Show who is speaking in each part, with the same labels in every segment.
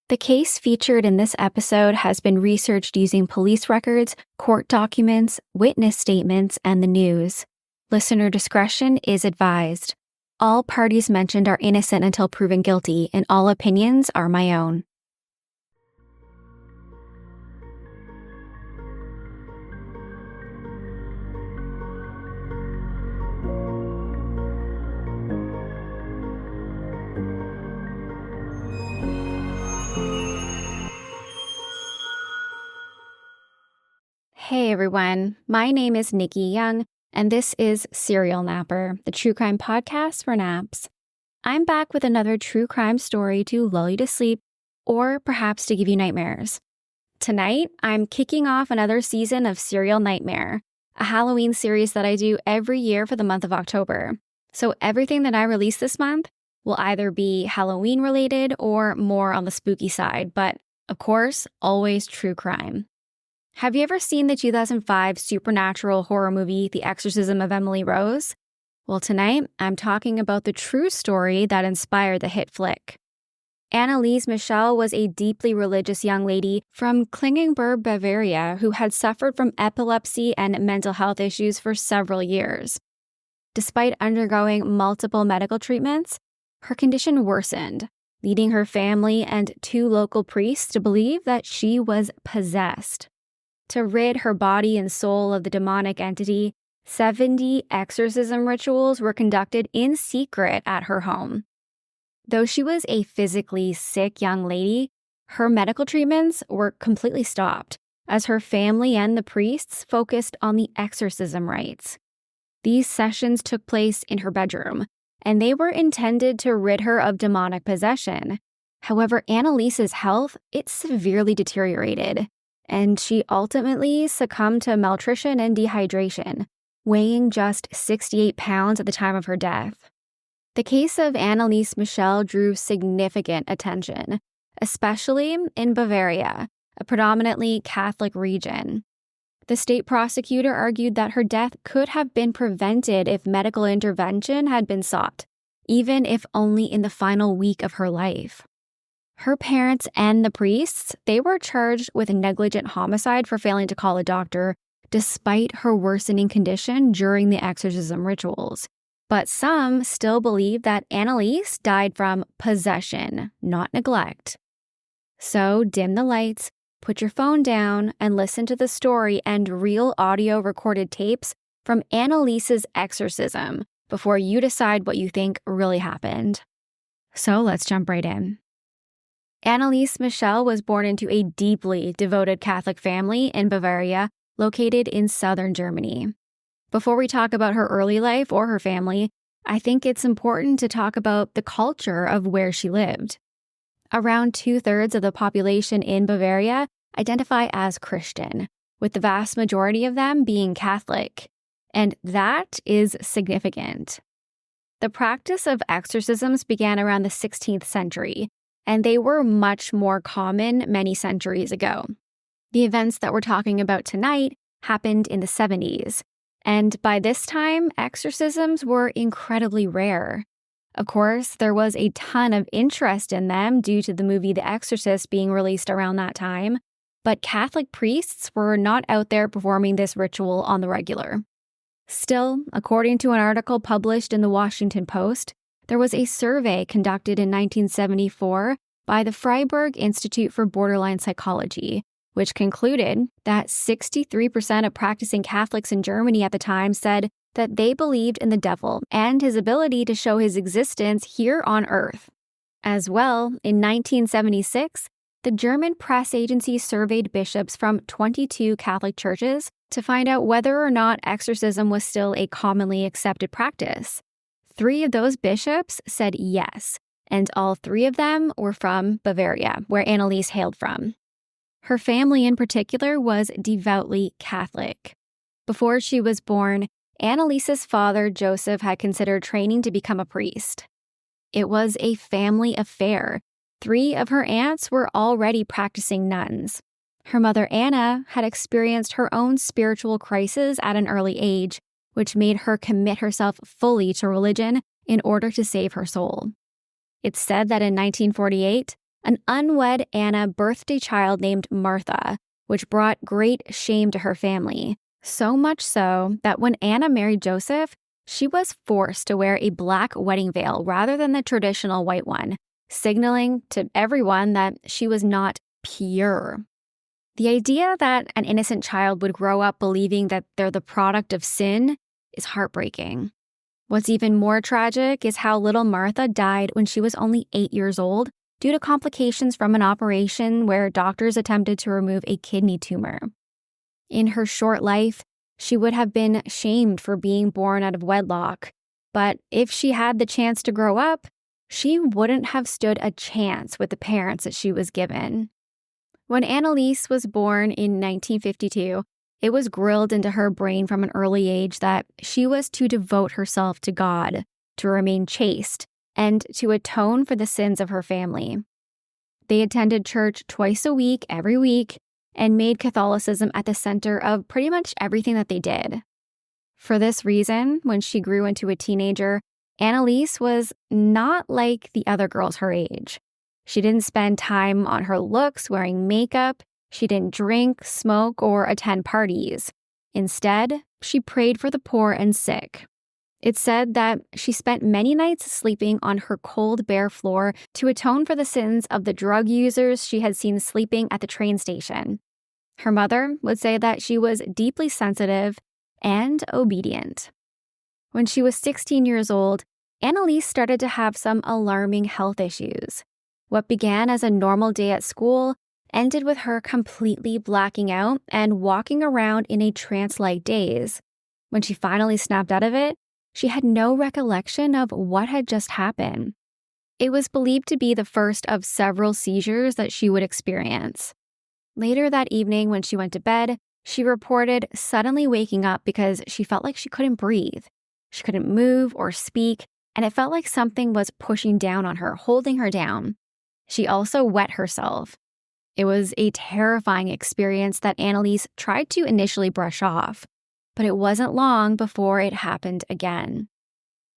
Speaker 1: The case featured in this episode has been researched using police records, court documents, witness statements, and the news. Listener discretion is advised. All parties mentioned are innocent until proven guilty, and all opinions are my own. Hey everyone, my name is Nikki Young, and this is Serial Napper, the true crime podcast for naps. I'm back with another true crime story to lull you to sleep, or perhaps to give you nightmares. Tonight, I'm kicking off another season of Serial Nightmare, a Halloween series that I do every year for the month of October. So everything that I release this month will either be Halloween related or more on the spooky side, but of course, always true crime. Have you ever seen the 2005 supernatural horror movie, The Exorcism of Emily Rose? Well, tonight, I'm talking about the true story that inspired the hit flick. Anneliese Michel was a deeply religious young lady from Klingenberg, Bavaria, who had suffered from epilepsy and mental health issues for several years. Despite undergoing multiple medical treatments, her condition worsened, leading her family and 2 local priests to believe that she was possessed. To rid her body and soul of the demonic entity, 70 exorcism rituals were conducted in secret at her home. Though she was a physically sick young lady, her medical treatments were completely stopped, as her family and the priests focused on the exorcism rites. These sessions took place in her bedroom, and they were intended to rid her of demonic possession. However, Anneliese's health, it severely deteriorated, and she ultimately succumbed to malnutrition and dehydration, weighing just 68 pounds at the time of her death. The case of Anneliese Michel drew significant attention, especially in Bavaria, a predominantly Catholic region. The state prosecutor argued that her death could have been prevented if medical intervention had been sought, even if only in the final week of her life. Her parents and the priests, they were charged with negligent homicide for failing to call a doctor, despite her worsening condition during the exorcism rituals. But some still believe that Anneliese died from possession, not neglect. So dim the lights, put your phone down, and listen to the story and real audio recorded tapes from Anneliese's exorcism before you decide what you think really happened. So let's jump right in. Anneliese Michel was born into a deeply devoted Catholic family in Bavaria, located in southern Germany. Before we talk about her early life or her family, I think it's important to talk about the culture of where she lived. Around 2/3 of the population in Bavaria identify as Christian, with the vast majority of them being Catholic. And that is significant. The practice of exorcisms began around the 16th century, and they were much more common many centuries ago. The events that we're talking about tonight happened in the 70s, and by this time, exorcisms were incredibly rare. Of course, there was a ton of interest in them due to the movie The Exorcist being released around that time, but Catholic priests were not out there performing this ritual on the regular. Still, according to an article published in the Washington Post, there was a survey conducted in 1974 by the Freiburg Institute for Borderline Psychology, which concluded that 63% of practicing Catholics in Germany at the time said that they believed in the devil and his ability to show his existence here on Earth. As well, in 1976, the German press agency surveyed bishops from 22 Catholic churches to find out whether or not exorcism was still a commonly accepted practice. 3 of those bishops said yes, and all 3 of them were from Bavaria, where Anneliese hailed from. Her family in particular was devoutly Catholic. Before she was born, Anneliese's father, Joseph, had considered training to become a priest. It was a family affair. 3 of her aunts were already practicing nuns. Her mother, Anna, had experienced her own spiritual crisis at an early age, which made her commit herself fully to religion in order to save her soul. It's said that in 1948, An unwed Anna birthed a child named Martha, which brought great shame to her family. So much so that when Anna married Joseph, she was forced to wear a black wedding veil rather than the traditional white one, signaling to everyone that she was not pure. The idea that an innocent child would grow up believing that they're the product of sin is heartbreaking. What's even more tragic is how little Martha died when she was only 8 years old due to complications from an operation where doctors attempted to remove a kidney tumor. In her short life, she would have been shamed for being born out of wedlock, but if she had the chance to grow up, she wouldn't have stood a chance with the parents that she was given. When Anneliese was born in 1952, it was drilled into her brain from an early age that she was to devote herself to God, to remain chaste, and to atone for the sins of her family. They attended church twice a week, every week, and made Catholicism at the center of pretty much everything that they did. For this reason, when she grew into a teenager, Anneliese was not like the other girls her age. She didn't spend time on her looks, wearing makeup. She didn't drink, smoke, or attend parties. Instead, she prayed for the poor and sick. It's said that she spent many nights sleeping on her cold, bare floor to atone for the sins of the drug users she had seen sleeping at the train station. Her mother would say that she was deeply sensitive and obedient. When she was 16 years old, Anneliese started to have some alarming health issues. What began as a normal day at school ended with her completely blacking out and walking around in a trance-like daze. When she finally snapped out of it, she had no recollection of what had just happened. It was believed to be the first of several seizures that she would experience. Later that evening, when she went to bed, she reported suddenly waking up because she felt like she couldn't breathe. She couldn't move or speak, and it felt like something was pushing down on her, holding her down. She also wet herself. It was a terrifying experience that Anneliese tried to initially brush off, but it wasn't long before it happened again.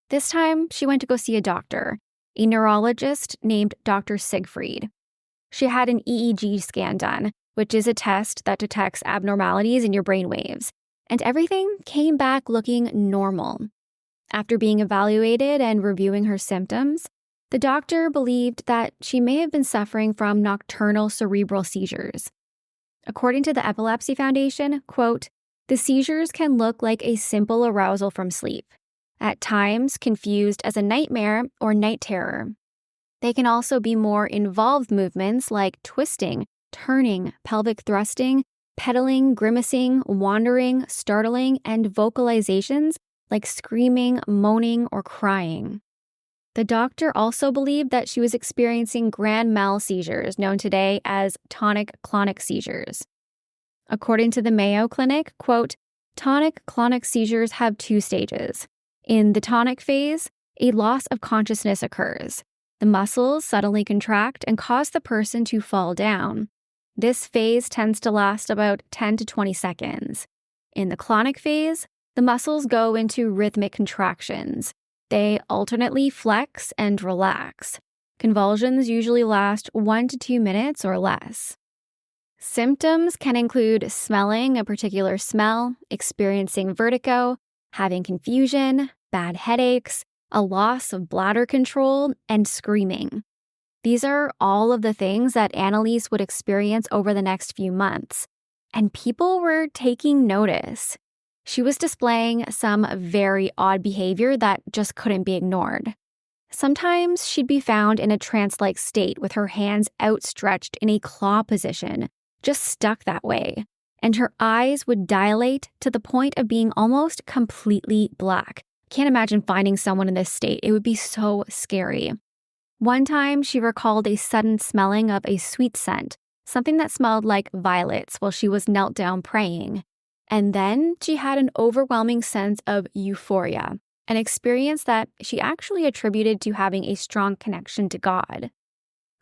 Speaker 1: This time, she went to go see a doctor, a neurologist named Dr. Siegfried. She had an EEG scan done, which is a test that detects abnormalities in your brainwaves, and everything came back looking normal. After being evaluated and reviewing her symptoms, the doctor believed that she may have been suffering from nocturnal cerebral seizures. According to the Epilepsy Foundation, quote, "The seizures can look like a simple arousal from sleep, at times confused as a nightmare or night terror. They can also be more involved movements like twisting, turning, pelvic thrusting, pedaling, grimacing, wandering, startling, and vocalizations like screaming, moaning, or crying." The doctor also believed that she was experiencing grand mal seizures, known today as tonic-clonic seizures. According to the Mayo Clinic, quote, "Tonic-clonic seizures have 2 stages. In the tonic phase, a loss of consciousness occurs. The muscles suddenly contract and cause the person to fall down. This phase tends to last about 10 to 20 seconds. In the clonic phase, the muscles go into rhythmic contractions. They alternately flex and relax. Convulsions usually last 1 to 2 minutes or less. Symptoms can include smelling a particular smell, experiencing vertigo, having confusion, bad headaches, a loss of bladder control, and screaming. These are all of the things that Anneliese would experience over the next few months, and people were taking notice. She was displaying some very odd behavior that just couldn't be ignored. Sometimes she'd be found in a trance-like state with her hands outstretched in a claw position, just stuck that way, and her eyes would dilate to the point of being almost completely black. Can't imagine finding someone in this state. It would be so scary. One time, she recalled a sudden smelling of a sweet scent, something that smelled like violets while she was knelt down praying. And then she had an overwhelming sense of euphoria, an experience that she actually attributed to having a strong connection to God.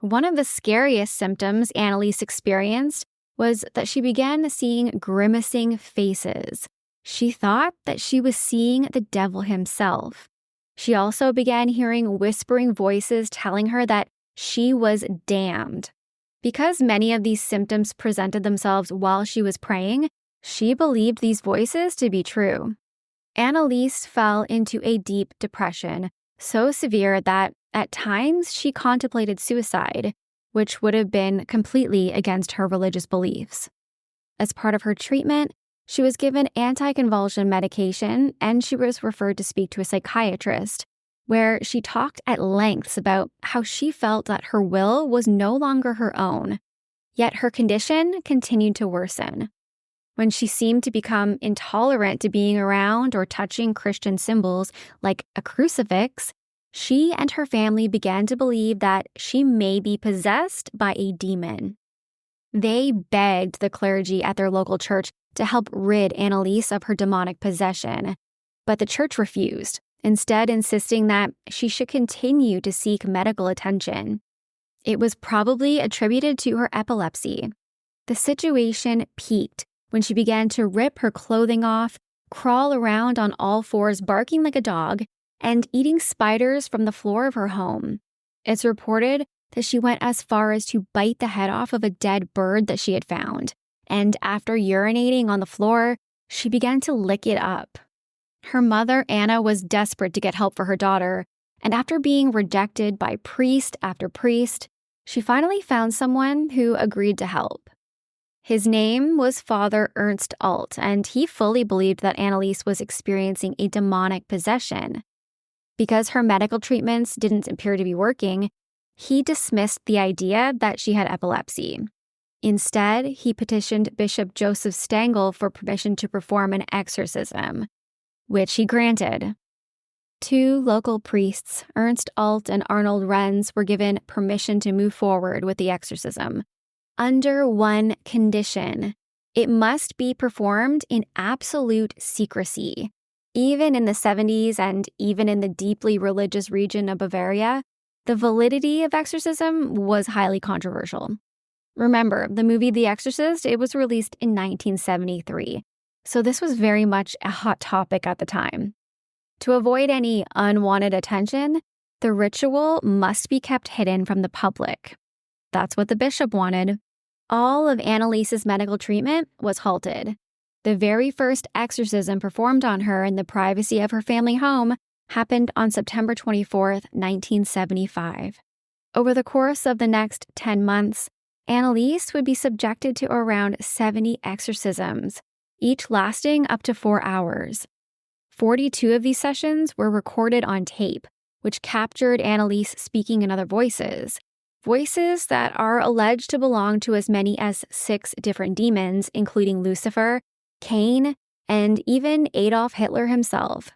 Speaker 1: One of the scariest symptoms Anneliese experienced was that she began seeing grimacing faces. She thought that she was seeing the devil himself. She also began hearing whispering voices telling her that she was damned. Because many of these symptoms presented themselves while she was praying, she believed these voices to be true. Anneliese fell into a deep depression, so severe that at times she contemplated suicide, which would have been completely against her religious beliefs. As part of her treatment, she was given anticonvulsion medication and she was referred to speak to a psychiatrist, where she talked at lengths about how she felt that her will was no longer her own, yet her condition continued to worsen. When she seemed to become intolerant to being around or touching Christian symbols like a crucifix, she and her family began to believe that she may be possessed by a demon. They begged the clergy at their local church to help rid Anneliese of her demonic possession, but the church refused, instead insisting that she should continue to seek medical attention. It was probably attributed to her epilepsy. The situation peaked when she began to rip her clothing off, crawl around on all fours barking like a dog, and eating spiders from the floor of her home. It's reported that she went as far as to bite the head off of a dead bird that she had found, and after urinating on the floor, she began to lick it up. Her mother, Anna, was desperate to get help for her daughter, and after being rejected by priest after priest, she finally found someone who agreed to help. His name was Father Ernst Alt, and he fully believed that Anneliese was experiencing a demonic possession. Because her medical treatments didn't appear to be working, he dismissed the idea that she had epilepsy. Instead, he petitioned Bishop Joseph Stangl for permission to perform an exorcism, which he granted. 2 local priests, Ernst Alt and Arnold Renz, were given permission to move forward with the exorcism, under one condition: it must be performed in absolute secrecy. Even in the 70s and even in the deeply religious region of Bavaria, the validity of exorcism was highly controversial. Remember, the movie The Exorcist, it was released in 1973, so this was very much a hot topic at the time. To avoid any unwanted attention, the ritual must be kept hidden from the public. That's what the bishop wanted. All of Anneliese's medical treatment was halted. The very first exorcism performed on her in the privacy of her family home happened on September 24th, 1975. Over the course of the next 10 months, Anneliese would be subjected to around 70 exorcisms, each lasting up to 4 hours. 42 of these sessions were recorded on tape, which captured Anneliese speaking in other voices that are alleged to belong to as many as 6 different demons, including Lucifer, Cain, and even Adolf Hitler himself.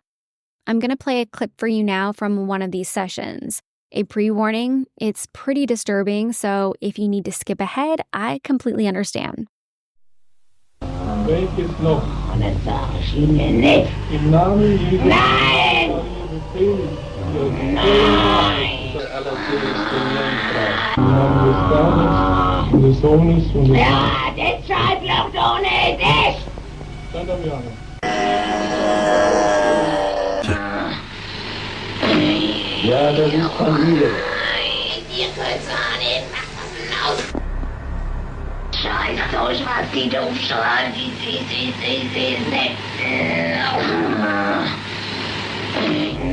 Speaker 1: I'm going to play a clip for you now from one of these sessions. A pre-warning, it's pretty disturbing, so if you need to skip ahead, I completely understand.
Speaker 2: Welches noch? Das sag ich Ihnen nicht. Im Namen Jesu. Nein! Nein! Des Sohnes und des
Speaker 3: Ja, deshalb läuft ohne dich!
Speaker 2: Ja, das ist Familie.
Speaker 3: Ihr könnt's auch nicht machen. Scheiß durch, was die doof schreien.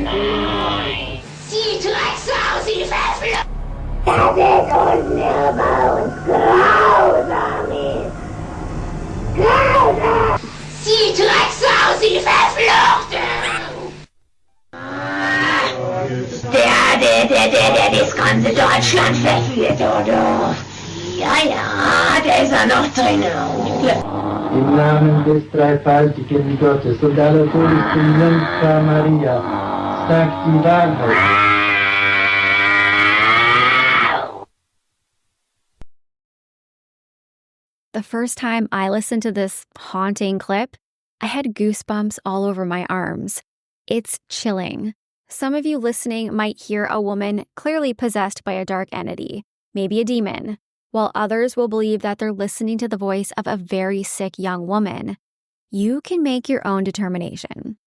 Speaker 3: Nein! Sie Drecksau, sie Verflucht! Das ist unnahbar und grausam ist. Grausam! Sie Drecksau, sie Verflucht! Der das ganze Deutschland verführt, oder? Ja, der ist ja noch drin.
Speaker 2: Im Namen des dreifaltigen Gottes und aller Todesten Jungfrau Maria, sagt die Wahrheit.
Speaker 1: The first time I listened to this haunting clip, I had goosebumps all over my arms. It's chilling. Some of you listening might hear a woman clearly possessed by a dark entity, maybe a demon, while others will believe that they're listening to the voice of a very sick young woman. You can make your own determination.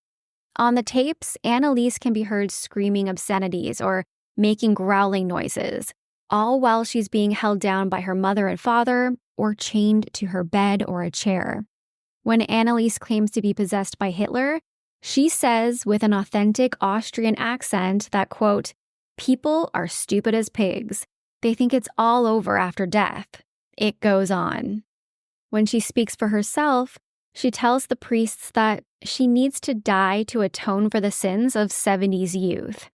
Speaker 1: On the tapes, Anneliese can be heard screaming obscenities or making growling noises, all while she's being held down by her mother and father or chained to her bed or a chair. When Anneliese claims to be possessed by Hitler, she says with an authentic Austrian accent that, quote, "People are stupid as pigs. They think it's all over after death. It goes on." When she speaks for herself, she tells the priests that she needs to die to atone for the sins of 70s youth.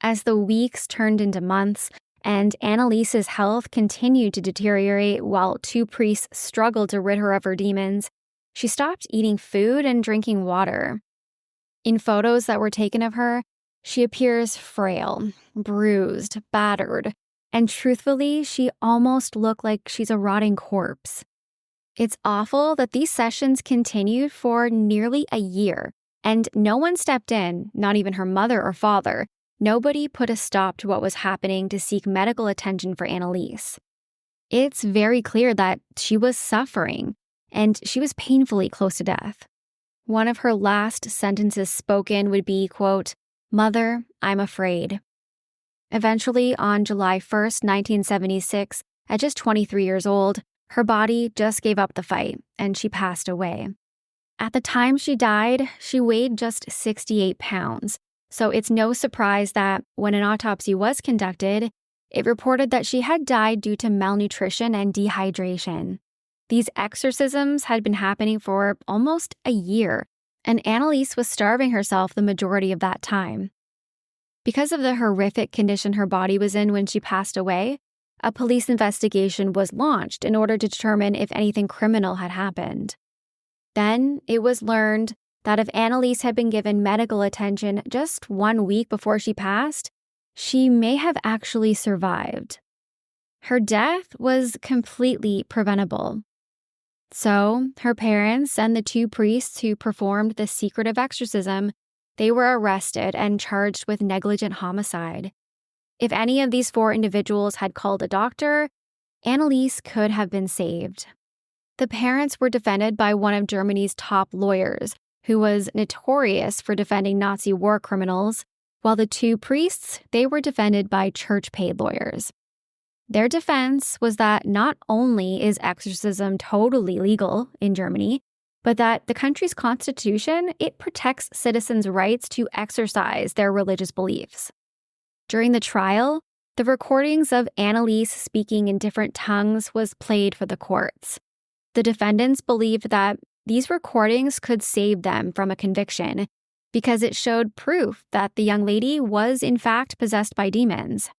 Speaker 1: As the weeks turned into months and Anneliese's health continued to deteriorate while 2 priests struggled to rid her of her demons, she stopped eating food and drinking water. In photos that were taken of her, she appears frail, bruised, battered, and truthfully, she almost looked like she's a rotting corpse. It's awful that these sessions continued for nearly a year, and no one stepped in, not even her mother or father. Nobody put a stop to what was happening to seek medical attention for Anneliese. It's very clear that she was suffering, and she was painfully close to death. One of her last sentences spoken would be, quote, "Mother, I'm afraid." Eventually, on July 1st, 1976, at just 23 years old, her body just gave up the fight, and she passed away. At the time she died, she weighed just 68 pounds, so it's no surprise that when an autopsy was conducted, it reported that she had died due to malnutrition and dehydration. These exorcisms had been happening for almost a year, and Anneliese was starving herself the majority of that time. Because of the horrific condition her body was in when she passed away, a police investigation was launched in order to determine if anything criminal had happened. Then it was learned that if Anneliese had been given medical attention just 1 week before she passed, she may have actually survived. Her death was completely preventable. So, her parents and the 2 priests who performed the secretive exorcism, they were arrested and charged with negligent homicide. If any of these 4 individuals had called a doctor, Anneliese could have been saved. The parents were defended by one of Germany's top lawyers, who was notorious for defending Nazi war criminals, while the 2 priests, they were defended by church-paid lawyers. Their defense was that not only is exorcism totally legal in Germany, but that the country's constitution, it protects citizens' rights to exercise their religious beliefs. During the trial, the recordings of Anneliese speaking in different tongues was played for the courts. The defendants believed that these recordings could save them from a conviction because it showed proof that the young lady was in fact possessed by demons.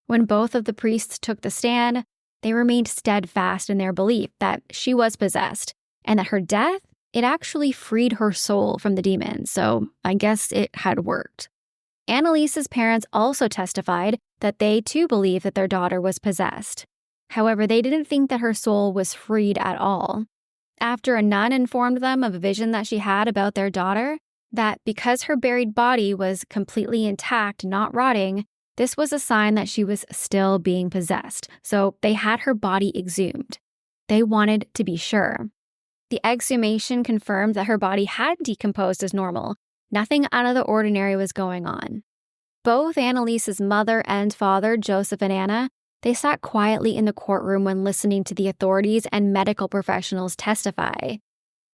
Speaker 1: When both of the priests took the stand, they remained steadfast in their belief that she was possessed and that her death, it actually freed her soul from the demons, so I guess it had worked. Anneliese's parents also testified that they too believed that their daughter was possessed. However, they didn't think that her soul was freed at all. After a nun informed them of a vision that she had about their daughter, that because her buried body was completely intact, not rotting, this was a sign that she was still being possessed, so they had her body exhumed. They wanted to be sure. The exhumation confirmed that her body had decomposed as normal. Nothing out of the ordinary was going on. Both Anneliese's mother and father, Joseph and Anna, they sat quietly in the courtroom when listening to the authorities and medical professionals testify.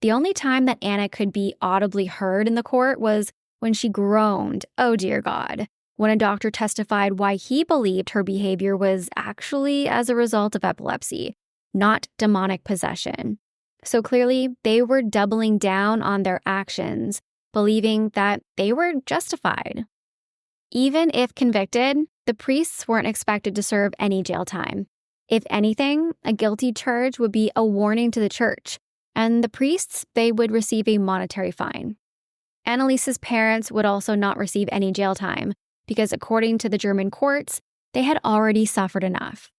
Speaker 1: The only time that Anna could be audibly heard in the court was when she groaned, "Oh dear God," when a doctor testified why he believed her behavior was actually as a result of epilepsy, not demonic possession. So clearly, they were doubling down on their actions, believing that they were justified. Even if convicted, the priests weren't expected to serve any jail time. If anything, a guilty charge would be a warning to the church, and the priests, they would receive a monetary fine. Anneliese's parents would also not receive any jail time, because according to the German courts, they had already suffered enough.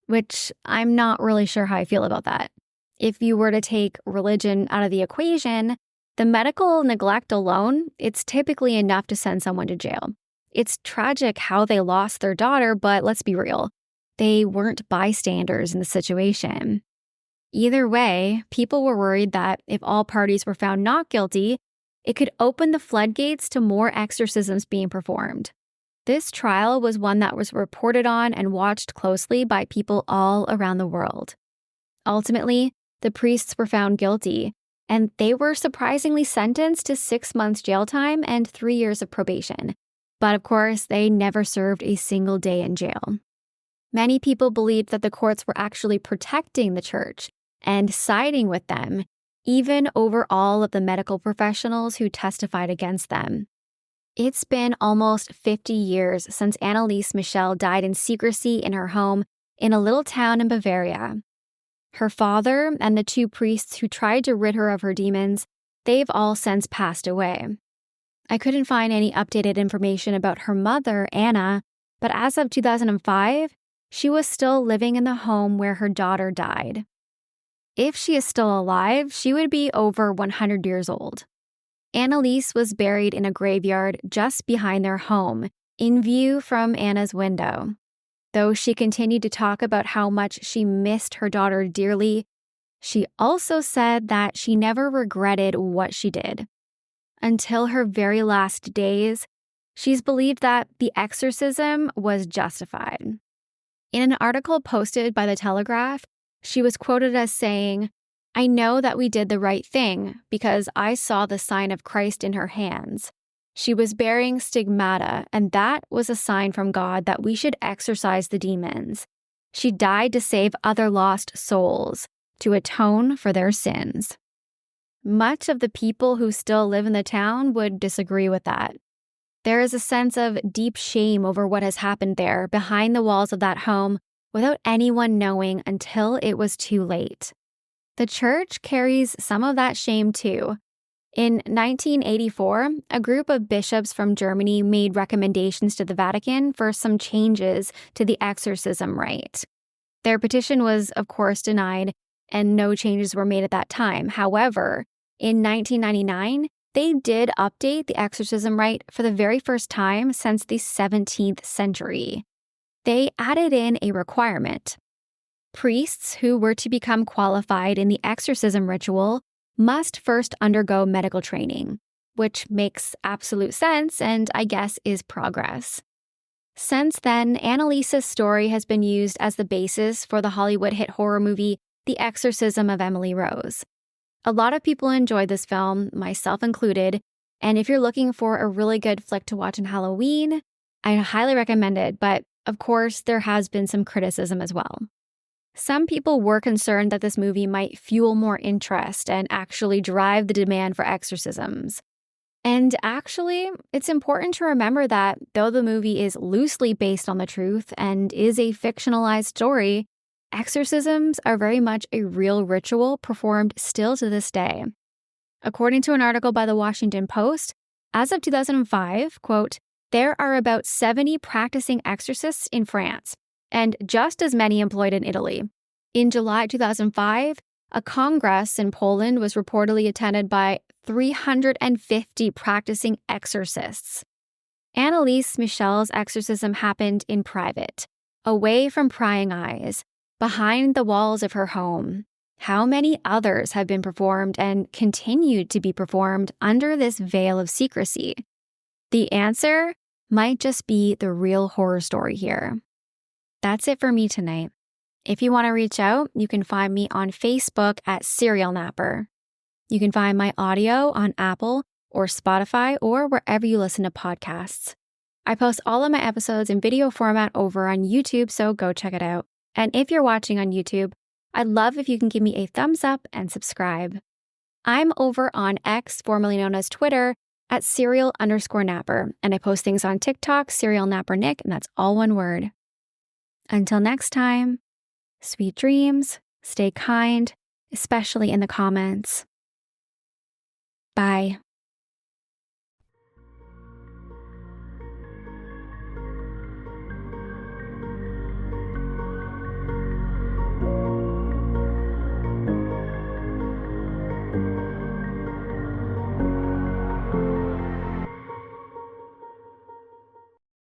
Speaker 1: Which I'm not really sure how I feel about that. If you were to take religion out of the equation, the medical neglect alone, it's typically enough to send someone to jail. It's tragic how they lost their daughter, but let's be real. They weren't bystanders in the situation. Either way, people were worried that if all parties were found not guilty, it could open the floodgates to more exorcisms being performed. This trial was one that was reported on and watched closely by people all around the world. Ultimately, the priests were found guilty, and they were surprisingly sentenced to 6 months jail time and 3 years of probation. But of course, they never served a single day in jail. Many people believed that the courts were actually protecting the church and siding with them, even over all of the medical professionals who testified against them. It's been almost 50 years since Anneliese Michel died in secrecy in her home in a little town in Bavaria. Her father and the 2 priests who tried to rid her of her demons, they've all since passed away. I couldn't find any updated information about her mother, Anna, but as of 2005, she was still living in the home where her daughter died. If she is still alive, she would be over 100 years old. Anneliese was buried in a graveyard just behind their home, in view from Anna's window. Though she continued to talk about how much she missed her daughter dearly, she also said that she never regretted what she did. Until her very last days, she's believed that the exorcism was justified. In an article posted by The Telegraph, she was quoted as saying, "I know that we did the right thing because I saw the sign of Christ in her hands. She was bearing stigmata, and that was a sign from God that we should exorcise the demons. She died to save other lost souls, to atone for their sins." Much of the people who still live in the town would disagree with that. There is a sense of deep shame over what has happened there behind the walls of that home without anyone knowing until it was too late. The church carries some of that shame too. In 1984, a group of bishops from Germany made recommendations to the Vatican for some changes to the exorcism rite. Their petition was, of course, denied, and no changes were made at that time. However, in 1999, they did update the exorcism rite for the very first time since the 17th century. They added in a requirement. Priests who were to become qualified in the exorcism ritual must first undergo medical training, which makes absolute sense and I guess is progress. Since then, Anneliese's story has been used as the basis for the Hollywood hit horror movie The Exorcism of Emily Rose. A lot of people enjoyed this film, myself included, and if you're looking for a really good flick to watch on Halloween, I highly recommend it, but of course, there has been some criticism as well. Some people were concerned that this movie might fuel more interest and actually drive the demand for exorcisms. And actually, it's important to remember that though the movie is loosely based on the truth and is a fictionalized story, exorcisms are very much a real ritual performed still to this day. According to an article by the Washington Post, as of 2005, quote, there are about 70 practicing exorcists in France, and just as many employed in Italy. In July 2005, a congress in Poland was reportedly attended by 350 practicing exorcists. Anneliese Michel's exorcism happened in private, away from prying eyes, behind the walls of her home. How many others have been performed and continued to be performed under this veil of secrecy? The answer might just be the real horror story here. That's it for me tonight. If you want to reach out, you can find me on Facebook at Serial Napper. You can find my audio on Apple or Spotify or wherever you listen to podcasts. I post all of my episodes in video format over on YouTube, so go check it out. And if you're watching on YouTube, I'd love if you can give me a thumbs up and subscribe. I'm over on X, formerly known as Twitter, at serial_napper, and I post things on TikTok, Serial Napper Nick, and that's all one word. Until next time, sweet dreams, stay kind, especially in the comments. Bye.